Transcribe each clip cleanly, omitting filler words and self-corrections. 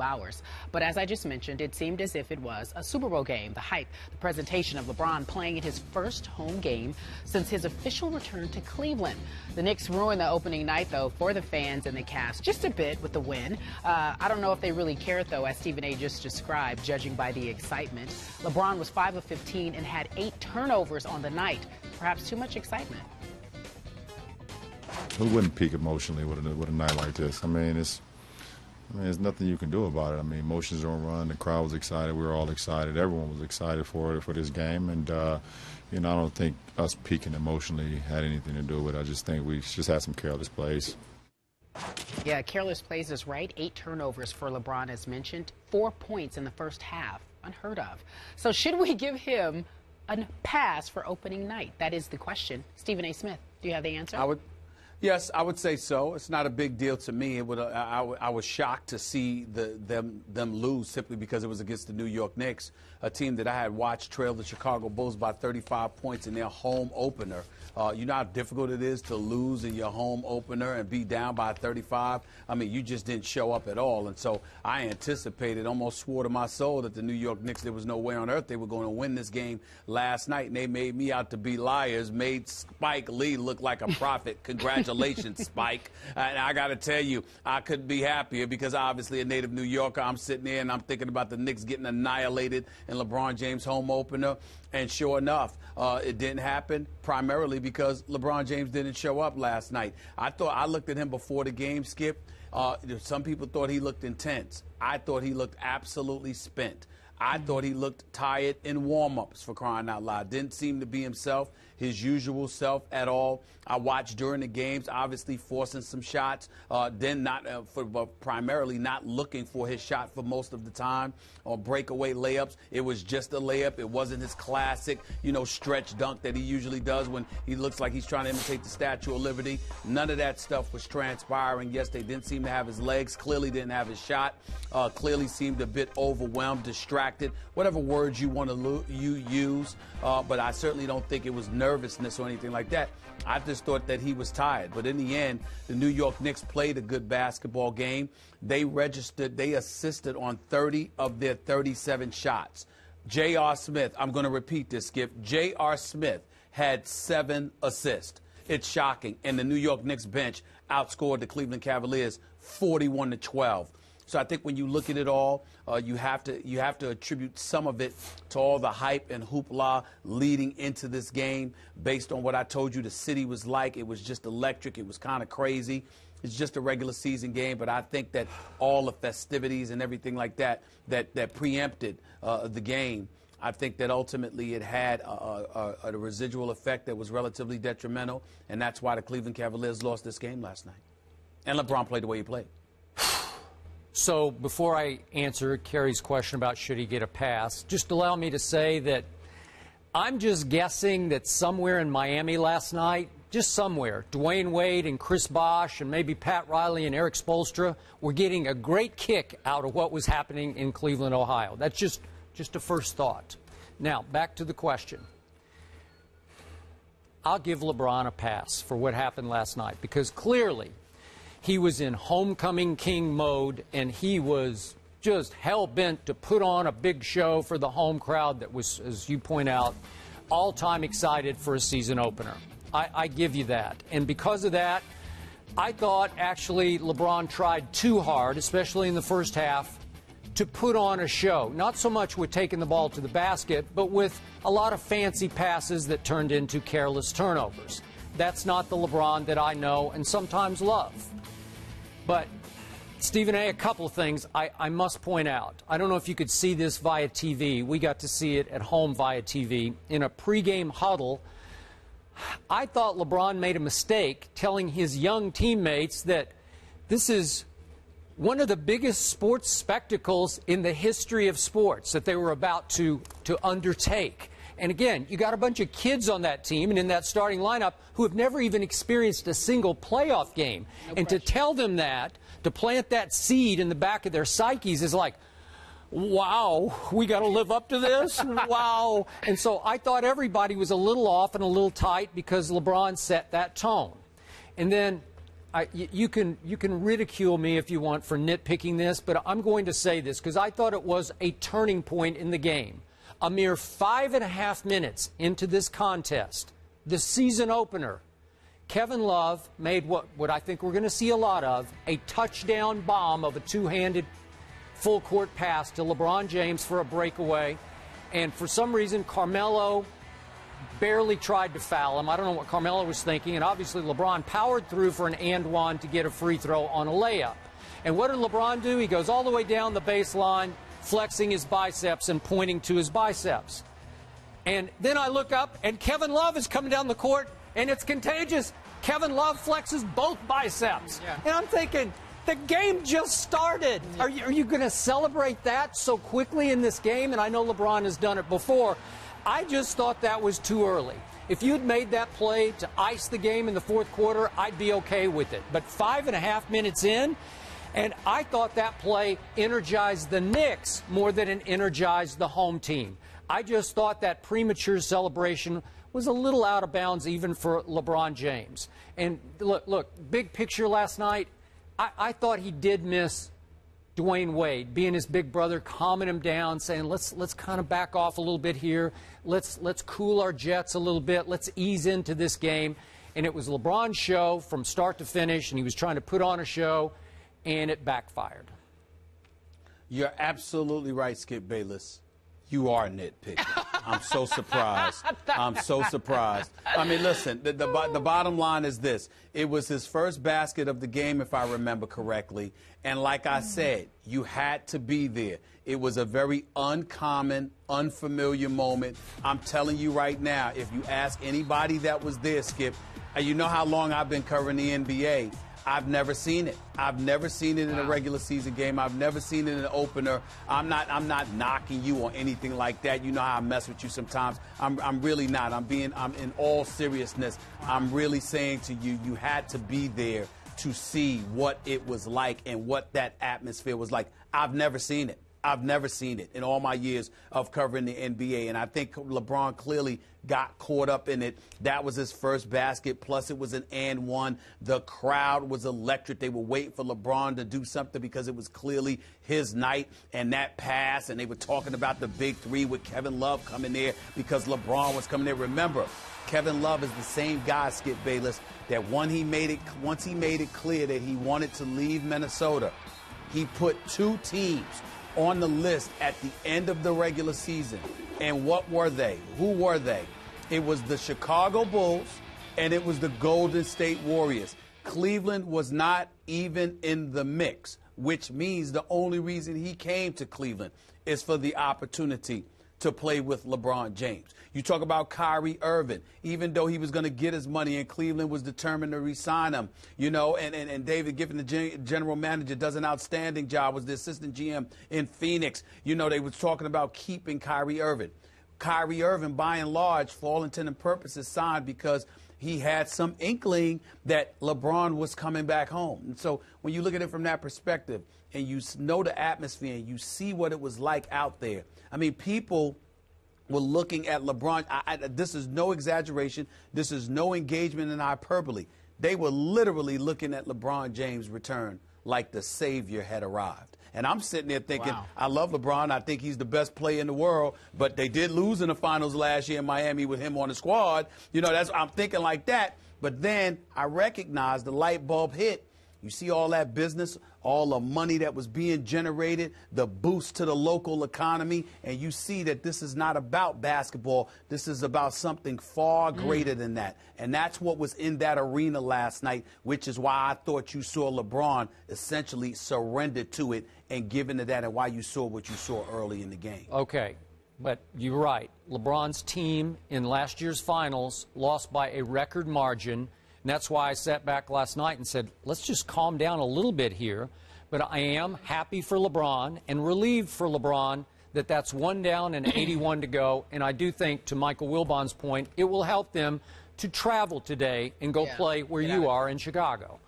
hours. But as I just mentioned, it seemed as if it was a Super Bowl game. The hype, the presentation of LeBron playing in his first home game since his official return to Cleveland. The Knicks ruined the opening night, though, for the fans and the cast just a bit with the win. I don't know if they really cared, though, as Stephen A. just described, judging by the excitement. LeBron was 5 of 15 and had 8 turnovers on the night. Perhaps too much excitement. Who wouldn't peak emotionally with a night like this? I mean, there's nothing you can do about it. I mean, emotions don't run. The crowd was excited. We were all excited. Everyone was excited for this game. And, I don't think us peaking emotionally had anything to do with it. I just think we just had some careless plays. Yeah, careless plays is right. 8 turnovers for LeBron, as mentioned. 4 points in the first half. Unheard of. So should we give him a pass for opening night? That is the question. Stephen A. Smith, do you have the answer? Yes, I would say so. It's not a big deal to me. I was shocked to see them lose simply because it was against the New York Knicks, a team that I had watched trail the Chicago Bulls by 35 points in their home opener. You know how difficult it is to lose in your home opener and be down by 35? I mean, you just didn't show up at all. And so I anticipated, almost swore to my soul, that the New York Knicks, there was no way on earth they were going to win this game last night. And they made me out to be liars, made Spike Lee look like a prophet. Congratulations. Spike. And I got to tell you, I couldn't be happier because obviously a native New Yorker, I'm sitting there and I'm thinking about the Knicks getting annihilated in LeBron James' home opener. And sure enough, it didn't happen primarily because LeBron James didn't show up last night. I looked at him before the game, Skip. Some people thought he looked intense. I thought he looked absolutely spent. I thought he looked tired in warm-ups, for crying out loud. Didn't seem to be himself, his usual self at all. I watched during the games, obviously forcing some shots, then primarily not looking for his shot for most of the time, or breakaway layups. It was just a layup. It wasn't his classic, stretch dunk that he usually does when he looks like he's trying to imitate the Statue of Liberty. None of that stuff was transpiring. Yes, they didn't seem to have his legs, clearly didn't have his shot, clearly seemed a bit overwhelmed, distracted, whatever words you want to use, but I certainly don't think it was nervousness or anything like that. I just thought that he was tired. But in the end, the New York Knicks played a good basketball game. They assisted on 30 of their 37 shots. J.R. Smith, I'm going to repeat this, Skip. J.R. Smith had 7 assists. It's shocking. And the New York Knicks bench outscored the Cleveland Cavaliers 41-12. So I think when you look at it all, you have to attribute some of it to all the hype and hoopla leading into this game. Based on what I told you the city was like, it was just electric. It was kind of crazy. It's just a regular season game, but I think that all the festivities and everything like that preempted the game, I think that ultimately it had a residual effect that was relatively detrimental, and that's why the Cleveland Cavaliers lost this game last night. And LeBron played the way he played. So before I answer Kerry's question about should he get a pass, just allow me to say that I'm just guessing that somewhere in Miami last night, just somewhere, Dwayne Wade and Chris Bosh and maybe Pat Riley and Eric Spoelstra were getting a great kick out of what was happening in Cleveland, Ohio. That's just a first thought. Now, back to the question. I'll give LeBron a pass for what happened last night because clearly he was in homecoming king mode, and he was just hell-bent to put on a big show for the home crowd that was, as you point out, all-time excited for a season opener. I give you that. And because of that, I thought actually LeBron tried too hard, especially in the first half, to put on a show. Not so much with taking the ball to the basket, but with a lot of fancy passes that turned into careless turnovers. That's not the LeBron that I know and sometimes love. But, Stephen A., a couple of things I must point out. I don't know if you could see this via TV. We got to see it at home via TV. In a pregame huddle, I thought LeBron made a mistake telling his young teammates that this is one of the biggest sports spectacles in the history of sports that they were about to undertake. And again, you got a bunch of kids on that team and in that starting lineup who have never even experienced a single playoff game. And to tell them that, to plant that seed in the back of their psyches is like, wow, we got to live up to this? Wow. And so I thought everybody was a little off and a little tight because LeBron set that tone. And then you can ridicule me if you want for nitpicking this, but I'm going to say this because I thought it was a turning point in the game. A mere 5.5 minutes into this contest, the season opener, Kevin Love made what I think we're going to see a lot of, a touchdown bomb of a two-handed full-court pass to LeBron James for a breakaway. And for some reason, Carmelo barely tried to foul him. I don't know what Carmelo was thinking. And obviously, LeBron powered through for an and one to get a free throw on a layup. And what did LeBron do? He goes all the way down the baseline, flexing his biceps and pointing to his biceps. And then I look up, and Kevin Love is coming down the court, and it's contagious. Kevin Love flexes both biceps. Yeah. And I'm thinking, the game just started. Yeah. Are you going to celebrate that so quickly in this game? And I know LeBron has done it before. I just thought that was too early. If you'd made that play to ice the game in the fourth quarter, I'd be okay with it. But 5.5 minutes in, and I thought that play energized the Knicks more than it energized the home team. I just thought that premature celebration was a little out of bounds even for LeBron James. And look, big picture last night, I thought he did miss Dwayne Wade being his big brother, calming him down, saying, let's kind of back off a little bit here. Let's cool our jets a little bit. Let's ease into this game. And it was LeBron's show from start to finish, and he was trying to put on a show, and it backfired. You're absolutely right, Skip Bayless. You are nitpicking. I'm so surprised. I'm so surprised. I mean, listen, the bottom line is this. It was his first basket of the game, if I remember correctly. And like I said, you had to be there. It was a very uncommon, unfamiliar moment. I'm telling you right now, if you ask anybody that was there, Skip, you know how long I've been covering the NBA. I've never seen it. I've never seen it in a regular season game. I've never seen it in an opener. I'm not knocking you or anything like that. You know how I mess with you sometimes. I'm really not. I'm in all seriousness. I'm really saying to you, you had to be there to see what it was like and what that atmosphere was like. I've never seen it. I've never seen it in all my years of covering the NBA, and I think LeBron clearly got caught up in it. That was his first basket, plus it was an and one. The crowd was electric. They were waiting for LeBron to do something because it was clearly his night, and that pass, and they were talking about the big three with Kevin Love coming there because LeBron was coming there. Remember, Kevin Love is the same guy, Skip Bayless, that once he made it clear that he wanted to leave Minnesota, he put two teams on the list at the end of the regular season. And what were they? Who were they? It was the Chicago Bulls and it was the Golden State Warriors. Cleveland was not even in the mix, which means the only reason he came to Cleveland is for the opportunity to play with LeBron James. You talk about Kyrie Irving, even though he was going to get his money and Cleveland was determined to re-sign him, you know, and David Giffen, the general manager, does an outstanding job, was the assistant GM in Phoenix. You know, they was talking about keeping Kyrie Irving. Kyrie Irving, by and large, for all intent and purposes, signed because he had some inkling that LeBron was coming back home. And so when you look at it from that perspective and you know the atmosphere and you see what it was like out there, I mean, people were looking at LeBron. This is no exaggeration. This is no engagement in hyperbole. They were literally looking at LeBron James' return like the savior had arrived. And I'm sitting there thinking, wow, I love LeBron. I think he's the best player in the world. But they did lose in the finals last year in Miami with him on the squad. You know, I'm thinking like that. But then I recognized the light bulb hit. You see all that business, all the money that was being generated, the boost to the local economy, and you see that this is not about basketball. This is about something far greater than that. And that's what was in that arena last night, which is why I thought you saw LeBron essentially surrender to it and give into that, and why you saw what you saw early in the game. Okay, but you're right. LeBron's team in last year's finals lost by a record margin. And that's why I sat back last night and said, let's just calm down a little bit here. But I am happy for LeBron and relieved for LeBron that that's one down and 81 to go. And I do think, to Michael Wilbon's point, it will help them to travel today and go play where you are in Chicago.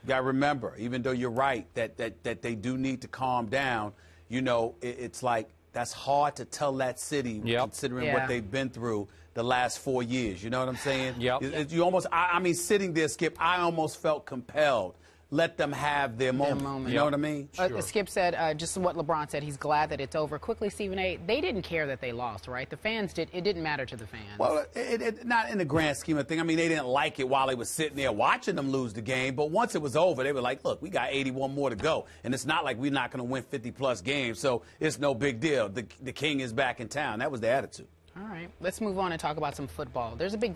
You got to remember, even though you're right that they do need to calm down, you know, it's like that's hard to tell that city, considering what they've been through the last 4 years. You know what I'm saying? You almost, I mean, sitting there, Skip, I almost felt compelled. Let them have their moment. You know what I mean? Skip said, just what LeBron said, he's glad that it's over. Quickly, Stephen A., they didn't care that they lost, right? The fans did. It didn't matter to the fans. Well, not in the grand scheme of things. I mean, they didn't like it while they were sitting there watching them lose the game. But once it was over, they were like, look, we got 81 more to go. And it's not like we're not going to win 50-plus games. So it's no big deal. The king is back in town. That was the attitude. All right. Let's move on and talk about some football. There's a big game.